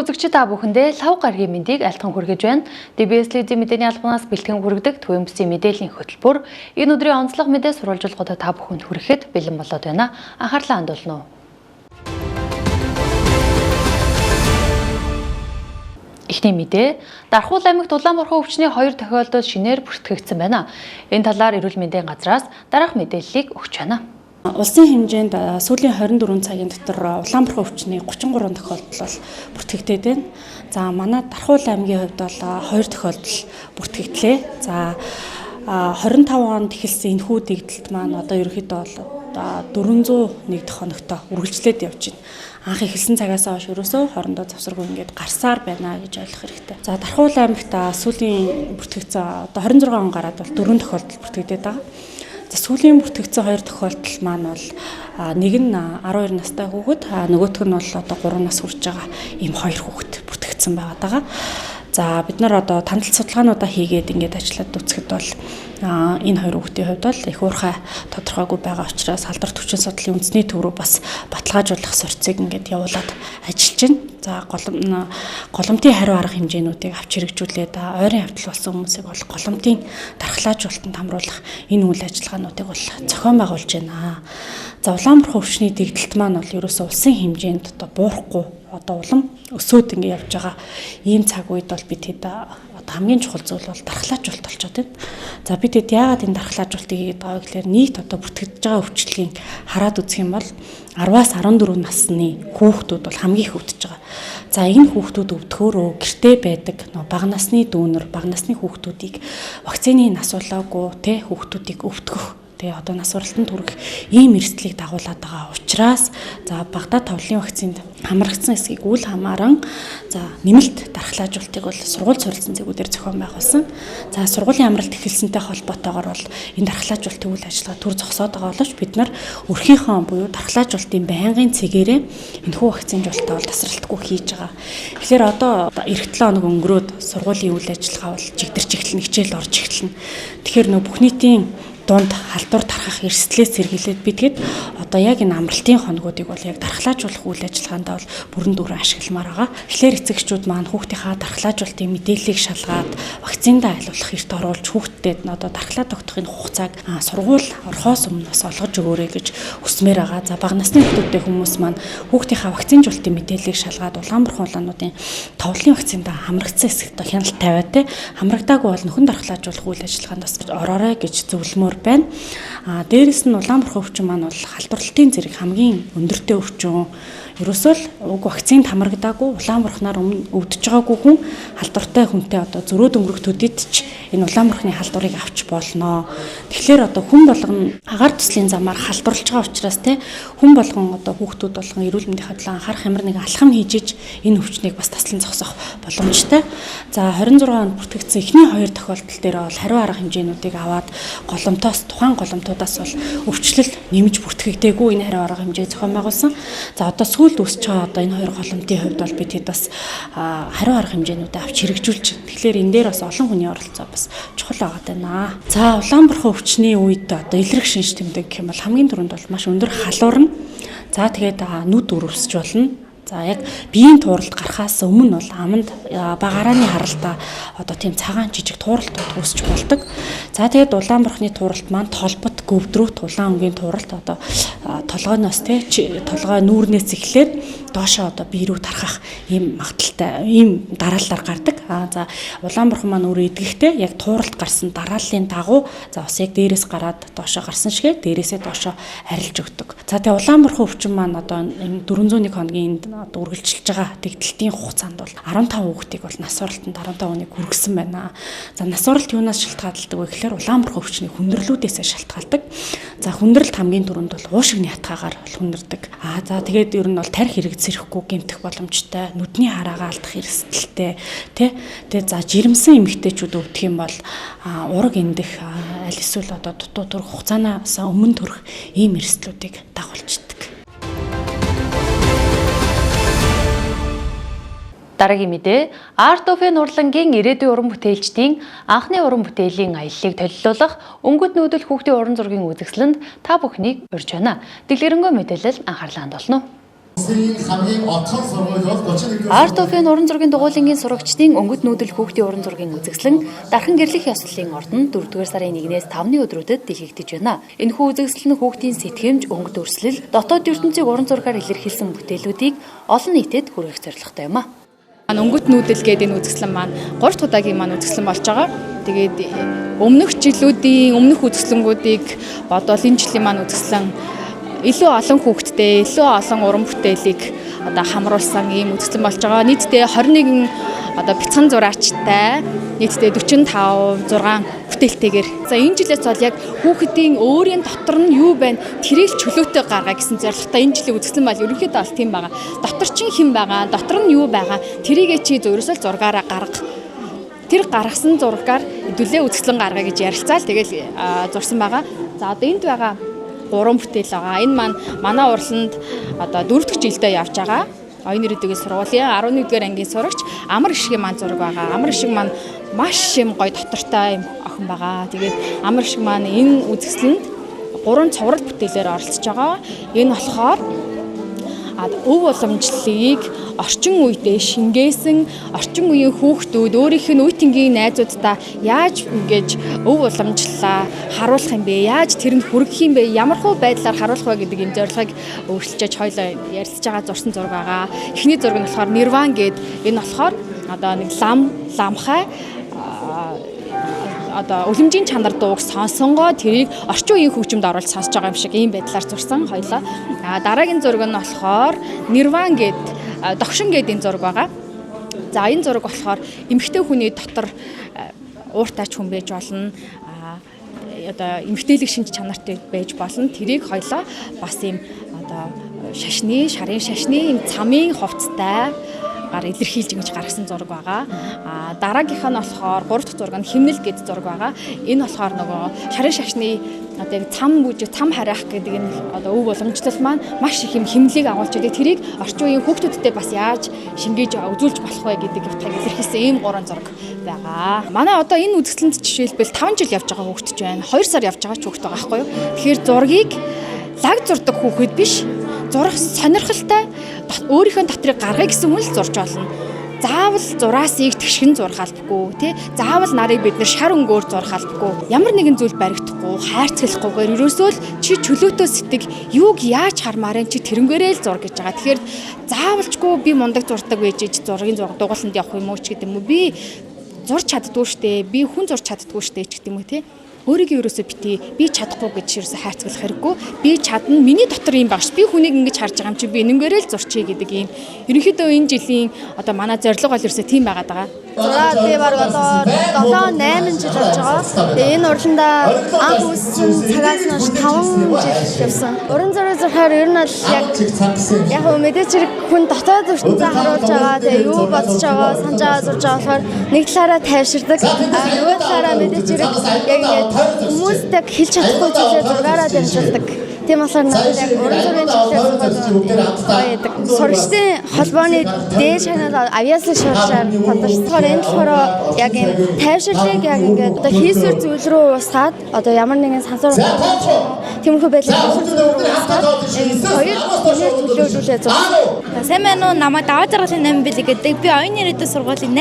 үзэгчид та бүхэндээ лав гарагийн мэндийг айлтган хүргэж байна. DBS-ийн мэдээний албанаас бэлтгэн хүргэдэг төвийн бүсийн мэдээллийн хөтөлбөр энэ өдрийн онцлог мэдээ сурвалжлагуудаа та бүхэнд хүрэхэд бэлэн болоод байна. Анхаарлаа хандуулна уу. Эхний мэдээ, Дархуул аймагт Улаанборхоо өвчний 2 тохиолдол шинээр бүртгэгдсэн байна. Энэ талаар эрүүл мэндийн газраас дараах мэдээллийг өгч байна. Улсын хэмжээнд сүүлийн 24 цагийн дотор Улаанборхоо өвчний 33 тохиолдол бол бүртгэгдээд байна. За манай Дархуул аймгийн хувьд бол 2 тохиолдол бүртгэгдлээ. За 25 онд эхэлсэн энэхүү дэгдэлт маань одоо ерөнхийдөө бол 401 дэх хоногтой үргэлжлээд явж байна. Анх эхэлсэн цагаас хойш ерөөсөө хоорондоо завсаргүй ингээд гарсаар байна гэж ойлгох хэрэгтэй. За Дархуул аймагт сүүлийн бүртгэгдсэн одоо 26 он гараад бол 4 тохиолдол бүртгэгдээд байгаа. За сүүлийн бүртгэгдсэн 2 тохиолдол маань бол нэг нь 12 настай хүүхэд, нөгөөх нь бол одоо 3 нас хүрч байгаа ийм 2 хүүхэд бүртгэгдсэн байгаа даа. За бид нар одоо тандалт судалгаануудаа хийгээд ингээд ажиллаад үзэхэд бол энэ 2 хүүхдийн хувьд бол их уурхай тодорхойгүй байгаа учраас халдварт хүчин судлалын үндэсний төв рүү бас баталгаажуулах сурцыг ингээд явуулаад ажиллаж байна. За голомтын хариу арга хэмжээнүүдийг авч хэрэгжүүлээд ойрын хавтал болсон хүмүүсийг бол голомтын дархлаажуулалтанд хамруулах энэ үйл ажиллагаануудыг бол зохион байгуулж байна. За Улаанборхоо өвчний дэгдэлт маань бол ерөөсөө улсын хэмжээнд одоо буурахгүй одоо улам өсөөд ингэ явж байгаа ийм цаг үед бол бид хэд хамгийн чухал зүйл бол дархлаажуулалт болчиход байна. За бид хэд яагаад энэ дархлаажуулалтыг хийгээд байгаа гэхээр нийт одоо бүртгэж байгаа өвчлөгийг хараад үзэх юм бол 10-аас 14 насны хүүхдүүд бол хамгийн их өвдөж байгаа. За энэ хүүхдүүд өвдөхөөрөө гэртээ байдаг бага насны дүүнер, бага насны хүүхдүүдийг вакцины насуулаагүй хүүхдүүдийг өвдгөх одоо нас уралтанд хүрэх ийм эрсдлийг дагуулад байгаа учраас за Багдад товлын вакцинд хамрагдсан эсгийг үл хамааран за нэмэлт дархлаажуулалтыг бол сургууль суралцсан зэгүүдээр зохион байгуулсан. За сургуулийн амралт эхэлсэнтэй холбоотойгоор бол энэ дархлаажуулалтын үйл ажиллагаа төр зогсоод байгаа боловч бид нар өрхийнхөө буюу дархлаажуулалтын байнгын цэгээрээ энэхүү вакцинжуулалтаа бол тасралтгүй хийж байгаа. Тэгэхээр одоо эх 7 хоног өнгөрөөд сургуулийн үйл ажиллагаа бол жигдэрч эхэлнэ, хичээл орж эхэлнэ. Тэгэхээр бүх нийтийн дунд халдвар тархах эрсдлээс сэргийлээд бидгээд одоо яг энэ амралтын хоногуудыг бол яг дархлаажуулах үйл ажиллагаанд бол бүрэн дүүрэн ашигламаар байгаа. Тэгэхээр эцэгчүүд маань хүүхдийнхаа дархлаажуулалтын мэдээллийг шалгаад вакцинд айлуулах эрт оруулж хүүхдэд нь одоо дархлаа тогтохын хугацааг сургууль орохоос өмнөөс олгож өгөөрэй гэж хүсмээр байгаа. За бага насны хүмүүс маань хүүхдийнхаа вакцинжуулалтын мэдээллийг шалгаад Улаанборхоо улаануудын товлын вакцинд хамрагдсан хэсэгт хяналт тавиад хамрагдаагүй бол нөхөн дархлаажуулах үйл ажиллагаанд бас ороорой гэж зөвлөмөр байна. Дээрээс нь Улаанборхоо өвчин маань бол халдварлалтын зэрэг хамгийн өндөртэй өвчин. Ерөөсөө л уг вакцинд хамрагдаагүй Улаанборхнаар өвдөж байгаагүй хүн халдвартай хүнтэй одоо зөрөөд өнгөрөх төдийд ч энэ Улаанборхны халдварыг авч болно. Тэгэхээр одоо хүн болгон агаар төслийн замаар халдварлаж байгаа учраас хүн болгон одоо хүүхдүүд болгон эрүүл мэндийн хадлаа анхаарах ямар нэгэн алхам хийж энэ өвчнийг бас таслан зогсоох боломжтой. За 26 онд бүртгэгдсэн эхний 2 тохиолдол дээр бол хариу арга хэмжээнүүдийг аваад тухайн голомтуудаас бол өвчлөл нэмж бүртгэгдээгүй энэ хариу арга хэмжээ зохион байгуулсан. За одоо сүүлд үсэж байгаа одоо энэ 2 голомтын хувьд бол бид бас хариу арга хэмжээнүүдээ авч хэрэгжүүлж байна. Тэгэхээр энэ дээр бас олон хүний оролцоо бас чухал байгаа даа. За Улаанборхоо өвчний үед одоо илрэх шинж тэмдэг гэх юм бол хамгийн түрүүнд бол маш өндөр халуурна. За тэгээд нүд өрөвсөж болно. За яг биеийн тууралд гарахаас өмнө бол аманд багарааны харалтаа одоо тийм цагаан жижиг тууралтууд үүсч болдог. За тэгээд Улаанборхны тууралт маань толбот, гөвдрүүт, улаан өнгийн тууралт одоо толгойноос толгой нүүрнээс эхлээд доошоо одоо бие рүү тархах ийм магадaltaй ийм дараалалаар гардаг. За Улаанборхон маань өөрөө эдгэхдээ яг тууралт гарсан дарааллын дагуу за бас яг дээрээс гараад доошоо гарсан шигээ дээрээсээ доошоо арилж өгдөг. За тэгээд Улаанборхоо өвчин маань одоо энэ 401 хоногийн одоо үргэлжилж байгаа дэгдэлтийн хугацаанд бол 15 хүүхдийг бол нас уралтанд 15 хүнийг хүргэсэн байна. За нас уралт юунаас шалтгаалдаг вэ гэхээр Улаанборхоо өвчний хүндрэлүүдээс шалтгаалдаг. За хүндрэлт хамгийн түрүүнд бол уушигны хатгаагаар бол хүндэрдэг. За тэгээд ер нь бол тарих хэрэгц сэрэхгүй гэмтэх боломжтой, нүдний хараагаа алдах эрсдэлтэй, тэгээд за жирэмсэн эмэгтэйчүүд өвдөх юм бол ураг эндэх аль эсвэл одоо дутуу төрөх хугацаанаас өмнө төрөх ийм эрсдлүүдийг дагуулждаг. Дараагийн мэдээ, Art-of-ын урлангийн ирээдүйн уран бүтээлчдийн анхны уран бүтээлийн аяллыг толилуулах өнгөт нүүдэл хүүхдийн уран зургийн үзэсгэлэнд та бүхнийг урьж байна. Дэлгэрэнгүй мэдээлэл анхаарлаа хандуулна уу. хамгийн отхон сургууль бол 31 Арт офын уран зургийн дугуйлангийн сурагчдын өнгөт нүүдэл хүүхдийн уран зургийн үзэсгэлэн дархан гэрлэх ёслолын ордонд 4-р сарын 1-ээс 5-ны өдрүүдэд дэлгэгдэж байна. Энэхүү үзэсгэлэн хүүхдийн сэтгэмж, өнгөт өрсөлдөл, дотоод ертөнцийг уран зургаар илэрхийлсэн бүтээлүүдийг олон нийтэд хүргэх зорилготой юм а. Өнгөт нүүдэл гэдэг энэ үзэсгэлэн маань 3 дахь удаагийн маань үзэсгэлэн болж байгаа. Тэгээд өмнөх жилүүдийн өмнөх үзэсгэлэнгүүдийг бодвол энэ жилийн маань үзэсгэлэн илүү олон хүүхдтэй, илүү олон уран бүтээлийг одоо хамруулсан ийм үзэсгэлэн болж байгаа. Нийтдээ 21 одоо бяцхан зураачтай, нийтдээ 45 6 бүтээлтэйгээр. За энэ жилээс бол яг хүүхдийн өөрийн дотор нь юу байна, тэрийг чөлөөтэй гаргаа гэсэн зорилготой энэ жилийн үзэсгэлэн бол ерөнхийдөө бол тийм байгаа. Дотор чинь хэн байгаа, дотор нь юу байгаа, тэрийгээ чи зөвөрөөсөө зургаараа гарга. Тэр гаргасан зургаар хэдүүлээ үзэсгэлэн гаргая гэж ярилцаал тэгэл зурсан байгаа. За одоо энд байгаа 3 бүтээл байгаа. Энэ маань манай урланд одоо 4 дахь жилдээ явж байгаа. Оюун ирээдүйн сургуулийн 11-р ангийн сурагч Амар Ишгийн маань зураг байгаа. Амар Ишиг маань маш юм гоё дотортой юм охин байгаа. Тэгээд Амар Ишиг маань энэ үзэсгэлэнд 3 цуврал бүтээлээр оролцож байгаа. Энэ болохоор өв уламжлалыг орчин үедээ шингээсэн орчин үеийн хүүхдүүд өөрийнх нь үе тэнгийн найзуудтай яаж ингэж өв уламжлалаа харуулах юм бэ? Яаж тэр нь хүргэх юм бэ? Ямархуу байдлаар харуулах вэ гэдэг энэ зорилгыг өөрчилж хойлоо ярилцж байгаа зурсан зураг байгаа. Эхний зураг нь болохоор Nirvan гэдэг. Энэ болохоор одоо нэг ламхай одоо үлэмжийн чанар дууг сонсонгоо тэрийг орчин үеийн хөгжимд оруулж сонсож байгаа юм шиг ийм байдлаар зурсан хоёлаа. Дараагийн зураг нь болохоор Nirvan гэдэг догшин гэдэг энэ зураг байгаа. За энэ зураг болохоор эмэгтэй хүний дотор ууртайч хүн байж болно. Одоо эмэгтэйлэг шинж чанартай байж болно. Тэрийг хоёлаа бас ийм одоо шарын шашны ийм цамын хувцтай илэрхийлж ингэж гаргасан зураг байгаа. Дараагийнх нь болохоор 3 дахь зураг нь химнэл гэдэг зураг байгаа. Энэ болохоор нөгөө шарын шашны одоо яг цам харайх гэдэг энэ одоо өв уламжлал маань маш их юм химнэлийг агуулж байдаг. Тэрийг орчин үеийн хүүхдүүдтэй бас яаж шингээж үзүүлж болох вэ гэдэг утгыг илэрхийлсэн ийм 3 зураг байгаа. Манай одоо энэ үзэсгэлэнд жишээлбэл 5 жил явж байгаа хүүхдч байна. 2 сар явж байгаа ч хүүхд байгаа байхгүй юу? Тэгэхээр зургийг лаг зурдаг хүүхэд биш. Зурах сонирхолтой өөрийнхөө дотрыг гаргая гэсэн хүн л зурж болно. Заавал зураасыг тэгшгэн зурх албагүй тий. Заавал нарыг бид нэр шар өнгөөр зурх албагүй. Ямар нэгэн зүйл баригдахгүй, хайрцаглаггүйгээр ерөөсөө л чи чөлөөтөө сэтг юуг яаж хармаар чи тэрнгээрээ л зур гэж байгаа. Тэгэхээр заавалчгүй би мундаг зурдаг байж зургийн дугууланд явах юм уу ч гэдэг юм уу. Би зурч чаддгүй штэ. Би хүн зурч чаддгүй штэ ч гэдэг юм уу тий. Өөрийгөө ерөөсөө битээ би чадахгүй гэж ерөөсөө хайрцаглах хэрэггүй. Би чадна. Миний дотор юм багш. Би хүнийг ингэж харж байгаа юм чи би энэнгээрээ л зурчий гэдэг юм. Ерөнхийдөө энэ жилийн одоо манай зорилго бол ерөөсөө тийм байгаад байгаа. Зураг би баг одоо 7-8 жил болж байгаа. Тэгээ энэ урландаа анх үүссэн цагаас нь 5 жил явсан. Уран зураг зурхаар ер нь бол яг мэдээч хүн дотоод ертөнцөө харуулж байгаа. Тэгээ юу бодож байгаа, санаж байгаа, зурж байгаа болохоор нэг талаараа тайвширдаг. Нөгөө талаараа мэдээч яг ингэ хүмүүстэй хэлж чадахгүй зүйлээ зургаараа дамжуулдаг. Тийм болохоор надад яг уран зургийн чиглэлээр байдаг. Сурагчдын холбооны дээд шагнал авьяаслаг шууршаар тодорхойлохоор энэ болохоор яг энэ тайвширлыг яг ингээд одоо хийсвэр зүйл рүү уусгаад одоо ямар нэгэн сансар тиймэрхүү байдлаар уусгаад хоёр төлөөлүүлээ зурсан. Сайн байна уу? Намайг даваа жаргалын 8 билэг гэдэг. Би оюун ирээдүйн сургуулийн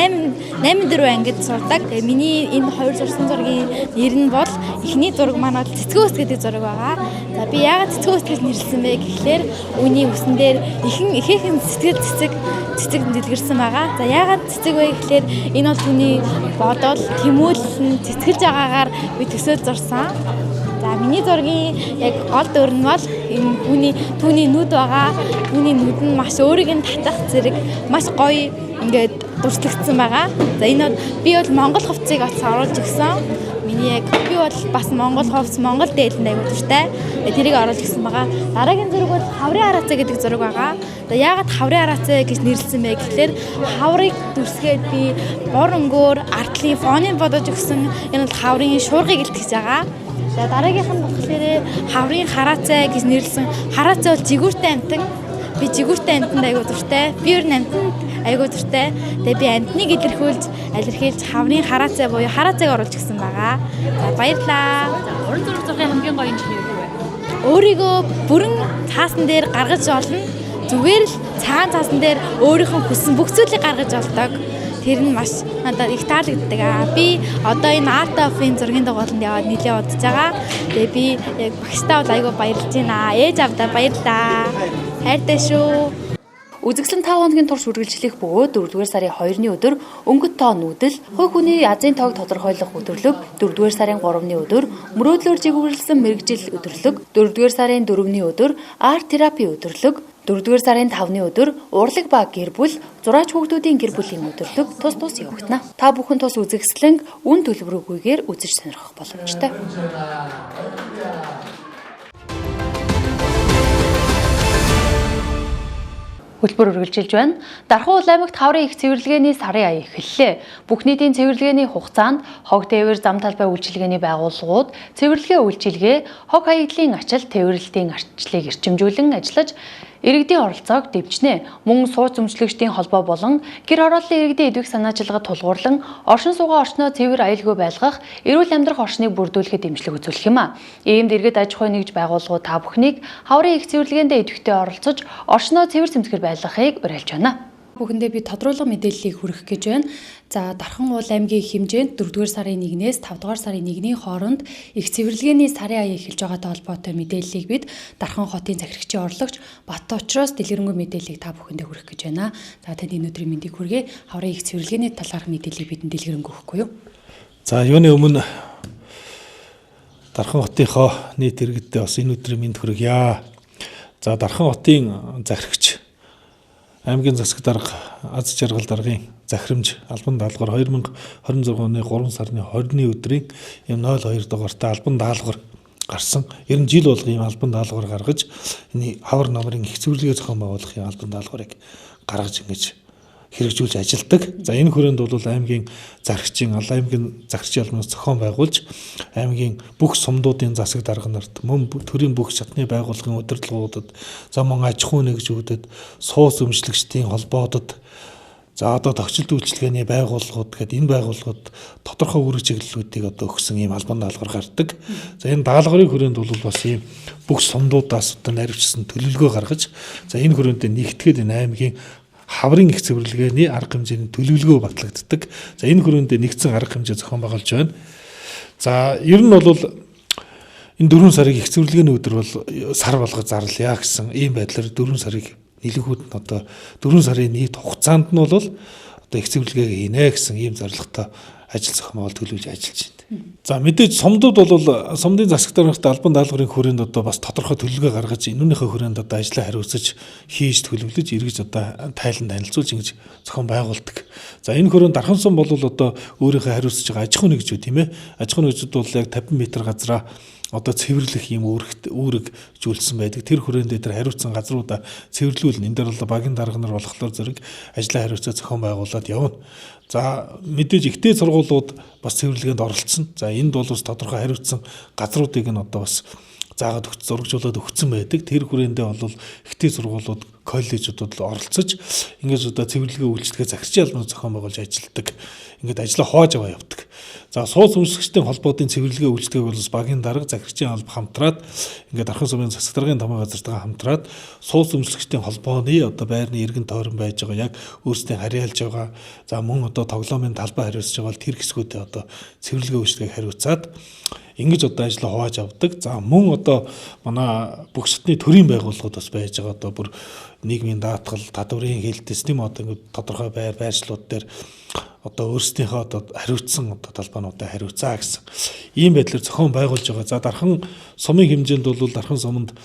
8-4 ангид сурдаг. Тэгээ миний энэ хоёр зурсан зургийн нэр нь бол эхний зураг маань бол цэцгэн ус гэдэг зураг байгаа. За би яагаад цэцгэн ус гэж нэрлсэн бэ гэхлээр үүний үсэн дээр ихээхэн цэцэг дэлгэрсэн байгаа. За яагаад цэцэг вэ гэхлээр энэ бол түүний бодол тэмүүлэн цэцгэлж байгаагаар би төсөөл зурсан. За миний зургийн яг гол дүр нь бол энэ түүний нүд байгаа. Түүний нүд нь маш өөрийг нь татах зэрэг маш гоё ингээд дурслагдсан байгаа. За энэ би бол Монгол хувцсыг оруулж өгсөн. Миний яг би бол бас Монгол хувцс Монгол дээлэнд аягүй дуртай. Тэрийг оруулж өгсөн байгаа. Дараагийн зураг бол хаврын араацаа гэдэг зураг байгаа. За яагаад хаврын араацаа гэж нэрлсэн бэ гэхлээр хаврыг дүрсгээд би бор өнгөөр артлын фоныг бодож өгсөн. Энэ бол хаврын шуургыг илтгэж байгаа. За дараагийнх нь болохоор хаврын хараацай гэж нэрлсэн. Хараацай бол жигүүртэй амтан. Би жигүүртэй амтанд аягүй дуртай. Би ер нь амтанд аягүй дуртай. Тэгээ би амтныг илэрхийлж хаврын хараацай буюу хараацайг оруулж гисэн байгаа. За баярлалаа. Уран зураг зургийн хамгийн гоё юм шиг юу вэ? Өөрийгөө бүрэн цаасан дээр гаргаж олно. зүгээр л цагаан цаасан дээр өөрийнхөө хүссэн бүх зүйлийг гаргаж олдог. Тэр нь маш надад их таалагддаг. Би одоо энэ Art of-ын зургийн дугууланд яваад нэлээд удаж байгаа. Тэгээ би яг багштай бол айгүй баярлж байна. Ээж авдаа баярлаа. Хайртай шүү. Үзэгсэлэн 5 хоногийн турш үргэлжлэх бөгөөд 4-р сарын 2-ны өдөр өнгөт тоо нүүдэл, хувь хүний язын тоог тодорхойлох өдөрлөг, 4-р сарын 3-ны өдөр мөрөөдлөөр жигүүрлсэн мэрэгжил өдөрлөг, 4-р сарын 4-ний өдөр арт терапи өдөрлөг, 4-р сарын 5-ны өдөр урлаг ба гэр бүл, зураач хүүхдүүдийн гэр бүлийн өдөрлөг тус явагдана. Та бүхэн тус үзэгсэлэн үн төлбөргүйгээр үзэж сонирхох боломжтой. Хөтөлбөр үргэлжилж байна. Дархан аймагт хаврын их цэвэрлэгээний сарын ая эхэллээ. Бүх нийтийн цэвэрлэгээний хугацаанд хог тээвэр зам талбай үйлчилгээний байгууллагууд цэвэрлэгээ үйлчилгээ, хог хаягдлын ачаал тээвэрлэлтийн арчлыг эрчимжүүлэн ажиллаж иргэдийн оролцоог дэвжнэ. Мөн сууц өмчлөгчдийн холбоо болон гэр хорооллын иргэдийн идэвх санаачилга тулгуурлан оршин суугаа орчноо цэвэр аюулгүй байлгах, эрүүл амьдрах орчныг бүрдүүлэхэд дэмжлэг үзүүлэх юм а. Иймд иргэд аж ахуй нэгж байгууллагууд та бүхнийг хаврын их цэвэрлэгээнд идэвхтэй оролцож орчноо цэвэр сэмсгэр байлгахыг уриалж байна. Бүхэндээ би тодруулга мэдээллийг хүргэх гэж байна. За Дархан аймгийн хэмжээнд 4-р сарын 1-ээс 5-р сарын 1-ний хооронд их цэвэрлэгээний сарын ая эхэлж байгаатай холбоотой мэдээллийг бид Дархан хотын захирагчийн орлогч Бат Очроос дэлгэрэнгүй мэдээллийг та бүхэндээ хүргэх гэж байна. За танд энэ өдрийн мэндийг хүргэе. Хаврын их цэвэрлэгээний талаарх мэдээллийг бидэнд дэлгэрэнгүй өгөхгүй юу? За юуны өмнө Дархан хотынхоо нийт иргэдэд бас энэ өдрийн мэнд хүргье. За Дархан хотын захирагч аймгийн засаг дарга аз жаргал даргын захирамж албан даалгавар 2026 оны 3 сарны 20-ны өдрийн 02 дугаартай албан даалгавар гарсан. Ер нь жил болгон ийм албан даалгавар гаргаж энэ хавар намрын их цэвэрлэгээ зохион байгуулахын албан даалгаврыг гаргаж ингэж хэрэгжүүлж ажилдаг. За энэ хүрээнд бол аймгийн зарагчийн аймгийн зарагчийн албанаас зохион байгуулж аймгийн бүх сумдуудын засаг дарга нарт мөн төрийн бүх шатны байгууллагын удирдлагуудад за мөн аж ахуй нэгжүүдэд суус өмчлөгчдийн холбоодод за одоо тогтцол үйлчилгээний байгууллагууд гэдэг энэ байгууллагууд тодорхой үүрэг чиглэлүүдийг одоо өгсөн ийм албан даалгавар гардаг. За энэ даалгаврын хүрээнд бол бас ийм бүх сумдуудаас одоо наривчсан төлөвлөгөө гаргаж за энэ хүрээнд нэгтгэхэд энэ аймгийн хаврын их цэвэрлэгээний арга хэмжээний төлөвлөгөө батлагддаг. За энэ хүрээнд нэгдсэн арга хэмжээ зохион байгуулж байна. За ер нь бол энэ 4 сарыг их цэвэрлэгээний өдөр бол сар болгож зарлая гэсэн ийм байдлаар 4 сарыг нэлээгүүд нь одоо 4 сарын нийт хугацаанд нь бол одоо их цэвэрлэгээ хийнэ гэсэн ийм зорилготой ажил зохион байгуулалт төлөвлөж ажиллаж байна. За мэдээж сумдууд бол сумдын засаг даргад албан даалгаврын хүрээнд одоо бас тодорхой төлөвлөгөө гаргаж энүүнийхээ хүрээнд одоо ажлаа хариуцаж хийж төлөвлөж эргэж одоо тайлан танилцуулж ингэж зохион байгуулдаг. За энэ хүрээнд Дархан сум бол одоо өөрийнхөө хариуцж байгаа аж ахуй нэгжүүд тийм ээ. Аж ахуй нэгжүүд бол яг 50 м газраа одоо цэвэрлэх юм үүрэг жүүлсэн байдаг. Тэр хүрээнд дээр хариуцсан газруудаа цэвэрлүүлнэ. Энэ дээр бол багийн дарга нар болохоор зэрэг ажлаа хариуцаа зохион байгуулад явна. За мэдээж ихтэй сургуулиуд бас цэвэрлэгээнд оролцсон. За энд бол бас тодорхой хариуцсан газруудыг нь одоо бас заагаад зурагжуулаад өгсөн байдаг. Тэр хүрээндээ бол ихтэй сургуулиуд, коллежуудад оролцож ингэж одоо цэвэрлэгээ үйлчлэгээ захирчийн албаны зохион байгуулж ажилладаг. Ингээд ажлаа хоож аваа явдаг. За суус өмсгчдийн холбоодын цэвэрлэгээ үйлчлэгээг бол багийн дарга захирчийн алба хамтраад ингээд Дархан сумын засаг даргын тамга газартайгаа хамтраад суус өмсгчдийн холбооны одоо байрны иргэн тойрон байж байгаа яг өөрсдийн харьяалж байгаа. За мөн одоо тоглоомын талбай хариуцж байгаа бол тэр хэсгүүдээ одоо цэвэрлэгээ үйлчлэгийг хариуцаад ингэж одоо ажлаа хувааж авдаг. За мөн одоо манай бүх шатны төрийн байгууллагууд бас байж байгаа одоо бүр нийгмийн даатгал, татврын хэлтэс тийм одоо ингэ тодорхой байршлууд дээр одоо өөрсдийнхөө одоо хариуцсан одоо талбаануудаа хариуцаа гэсэн ийм байдлаар зохион байгуулж байгаа. За Дархан сумын хэмжээнд бол Дархан суманд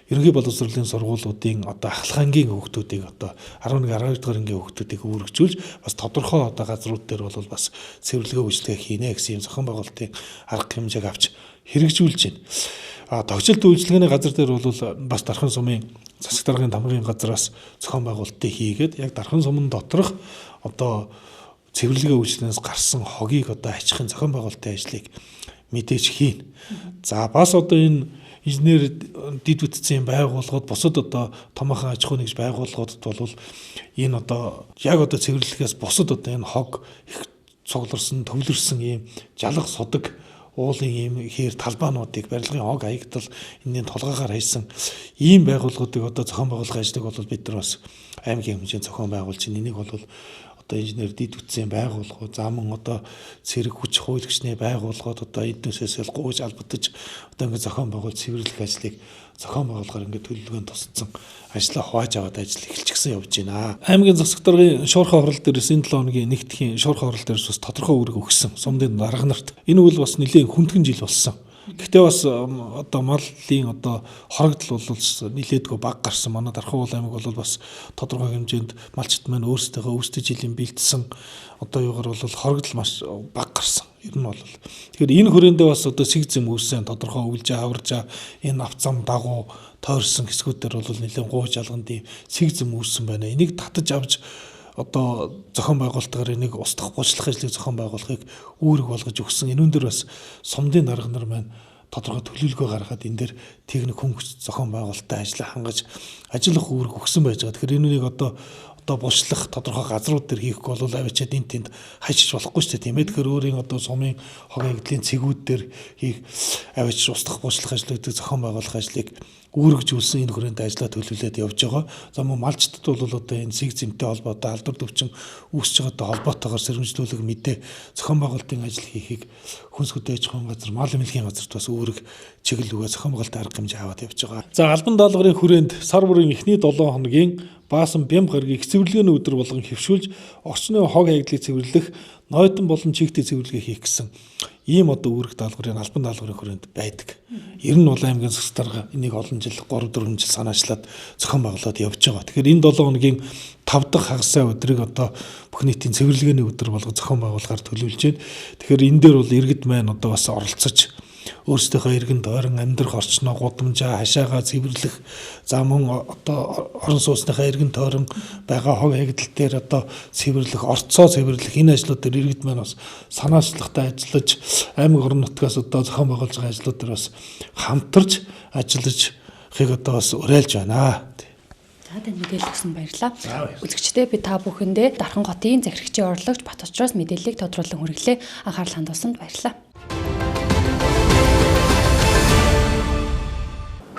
ерөнхий боловсролын сургуулиудын одоо ахлагангийн хүүхдүүдийг одоо 11 12 дугаар ангийн хүүхдүүдийг үүргэжүүлж бас тодорхой одоо газрууд дээр бол бас цэвэрлэгээ үйлчлэгээ хийнэ гэсэн юм зохион байгуулалтын арга хэмжээг авч хэрэгжүүлж байна. Тогтцол үйлчлэгээний газар дээр бол бас Дархан сумын засаг даргын тамгын газраас зохион байгуулалтыг хийгээд яг Дархан сумын доторх одоо цэвэрлэгээ үйлчлэгээс гарсан хогийг одоо ачхын зохион байгуулалтын ажлыг мэдээж хийнэ. За бас одоо энэ инженер дид бүтцийн байгууллагууд бусад одоо томоохон аж ахуй нэгж байгууллагуудад бол энэ одоо яг одоо цэвэрлэхээс бусад одоо энэ хог их цугларсан, төвлөрсөн ийм жалах судаг уулын ийм хээр талбаануудыг барилгын хог хаягдал энэний толгойгоор хайсан ийм байгууллагуудыг одоо зохион байгуулах ажлыг бол бид нар бас аймгийн хэмжээнд зохион байгуулж байна. Энийг бол одоо инженер дэд үтсийн байгууллагууд замун одоо цэрэг хүч хуулийн байгууллагууд одоо эднээсээс гуйж албатаж одоо ингэ зохион байгуулж цэвэрлэх ажлыг зохион байгуулахаар ингэ төлөвлөгөөнд тусцсан ажлаа хувааж аваад ажил эхэлчихсэн явж байна. Аймгийн засаг даргын шуурхай хорол дээрээс энэ 7 хоногийн нэгдхийн шуурхай хорол дээрээс бас тодорхой үүрэг өгсөн. Сумдын дарга нарт. Энэ үйл бас нэлээд хүндхэн жил болсон. Гэхдээ бас одоо малын одоо хорогдол бол нилээдгүй баг гарсан. Манай Дархан уул аймаг бол бас тодорхой хэмжээнд малчт маань өөрсдөө өвсдөж жилийн бэлдсэн одоо юугаар бол хорогдол маш баг гарсан. Ер нь бол тэгэхээр энэ хүрээндээ бас одоо сэг зэм үүсэн тодорхой өвлжээ аваржаа энэ авцам дагуу тойрсон хэсгүүдээр бол нэлээд гууж алганд ийм сэг зэм үүсэн байна. Энийг татаж авч одоо зохион байгуулалтаар энийг устгах гуйчлах ажлыг зохион байгуулахыг үүрэг болгож өгсөн. Энэ өндөр бас сумдын дарга нар маань тодорхой төлөвлөгөө гаргаад энэ дээр техник хөнгөц зохион байгуулалттай ажил хангаж ажиллах үүрэг өгсөн байж байгаа. Тэгэхээр энэ үнийг одоо булшлах тодорхой газрууд дээр хийхгүй бол авчиад энэ тэнд хайчиж болохгүй шүү дээ, тийм ээ. Тэгэхээр өөрийн одоо сумын хог хаягдлын цэгүүд дээр хийх авчиж устгах булшлах ажлуудыг зохион байгуулах ажлыг үүргэжүүлсэн энэ хүрээнд ажиллаа төлөвлөлээд явж байгаа. За мөн малчтад бол одоо энэ сэг зэмтэй холбоотой алдар төвчин үүсэж байгаатай холбоотойгоор сэрэмжлүүлэг мэдээ зохион байгуулалтын ажил хийхийг хүнс хөдөө аж ахуйн газар, мал эмнэлгийн газарт бас үүрэг чиглэлүүгээ зохион байгуулалтын арга хэмжээ аваад явж байгаа. За албан даалгаврын хүрээнд сар бүрийн эхний 7 хоногийн Баасан Бямб гарагийг цэвэрлэгээний өдөр болгон хэвшүүлж орчны хог хаягдлыг цэвэрлэх, нойтон болон чигтээ цэвэрлэгээ хийх гэсэн ийм одоо үүрэг даалгаврын албан даалгаврын хүрээнд байдаг. Ер нь бол аймгийн засаг дарга энийг олон жил 3-4 жил санаачлаад зохион байгуулад явж байгаа. Тэгэхээр энэ 7 хоногийн 5 дахь хагасаа өдрийг одоо бүх нийтийн цэвэрлэгээний өдөр болгож зохион байгуулахаар төлөвлөж байна. Тэгэхээр энэ дээр бол иргэд маань одоо бас оролцож өөрсдийнхөө иргэн тойрон амьдрах орчноо гудамжаа хашаагаа цэвэрлэх, за мөн одоо орон сууцныхаа иргэн тойрон байгаа хог хаягдал дээр одоо цэвэрлэх, орцоо цэвэрлэх энэ ажлууд дээр иргэд маань бас санаачлахтай ажиллаж аймаг орон нутгаас одоо зохион байгуулж байгаа ажлууд дээр бас хамтарч ажиллаж хийг одоо бас уриалж байна. За тань мэдээлэл өгсөн баярлалаа. Үзэгчдээ би та бүхэндээ Дархан хотын захирагчийн орлогч Бат очроос мэдээллийг тодруулан хүргэлээ. Анхаарал хандуулсанд баярлалаа.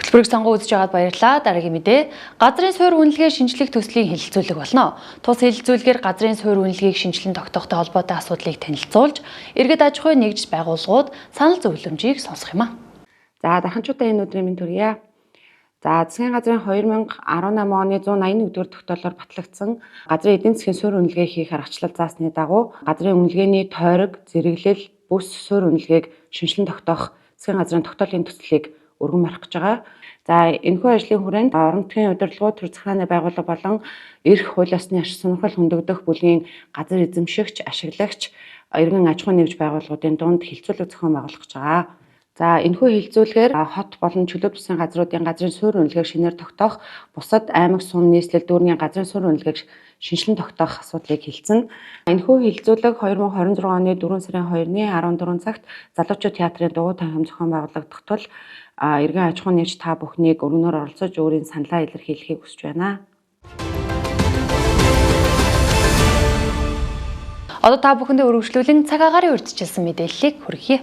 Хөтөлбөрийг сонгон үзэж байгаад баярлалаа. Дараагийн мэдээ. Газрын суурь үнэлгээ шинжлэх төслийн хэлэлцүүлэг болно. Тус хэлэлцүүлгээр газрын суурь үнэлгээг шинжилэн тогтоохтой холбоотой асуудлыг танилцуулж, иргэд аж ахуй нэгж байгууллагууд санал зөвлөмжийг сонсох юм а. За дарханчуудаа энэ өдрийн мэнд хүргье. За засгийн газрын 2018 оны 181-р тогтоолоор батлагдсан газрын эдийн засгийн суурь үнэлгээ хийх аргачлал заасны дагуу газрын үнэлгээний тойрог, зэрэглэл, бүс суурь үнэлгээг шинжилэн тогтоох засгийн газрын тогтоолын төслийг өргөн барих гэж байгаа. За энэхүү ажлын хүрээнд орон нутгийн удирдлагууд, төр захиргааны байгууллага болон эрх хууль ёсны ашиг сонирхол хөндөгдөх бүлгийн газар эзэмшигч, ашиглагч, иргэн аж ахуйн нэгж байгууллагуудын дунд хэлэлцүүлэг зохион байгуулах гэж байгаа. За энэхүү хэлэлцүүлгээр хот болон чөлөөт бүсийн газруудын газрын суурь үнэлгээг шинээр тогтоох, бусад аймаг сум нийслэл дүүргийн газрын суурь үнэлгээг шинжилэн тогтоох асуудлыг хэлсэн. Энэхүү хэлэлцүүлэг 2026 оны 4 сарын 2-ны 14 цагт Залуучууд театрын дугуй танхим зохион байгуулагдах тул иргэн аж ахуйн нэгж та бүхнийг өргөнөөр оролцож өөрийн саналаа илэрхийлэхийг хүсэж байна. Одоо та бүхэндээ өргөжлүүлэн цаг агаарыг урьдчилсан мэдээллийг хүргье.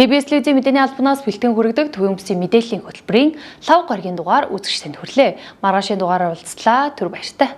ТБС телевизийн мэдээний албанаас бэлтгэн хүргэдэг төвийн өмсгийн мэдээллийн хөтөлбөрийн лав гарагийн дугаар үзэгчдэнд хүрлээ. Маргаашийн дугаараар уулзлаа. Түр баяртай.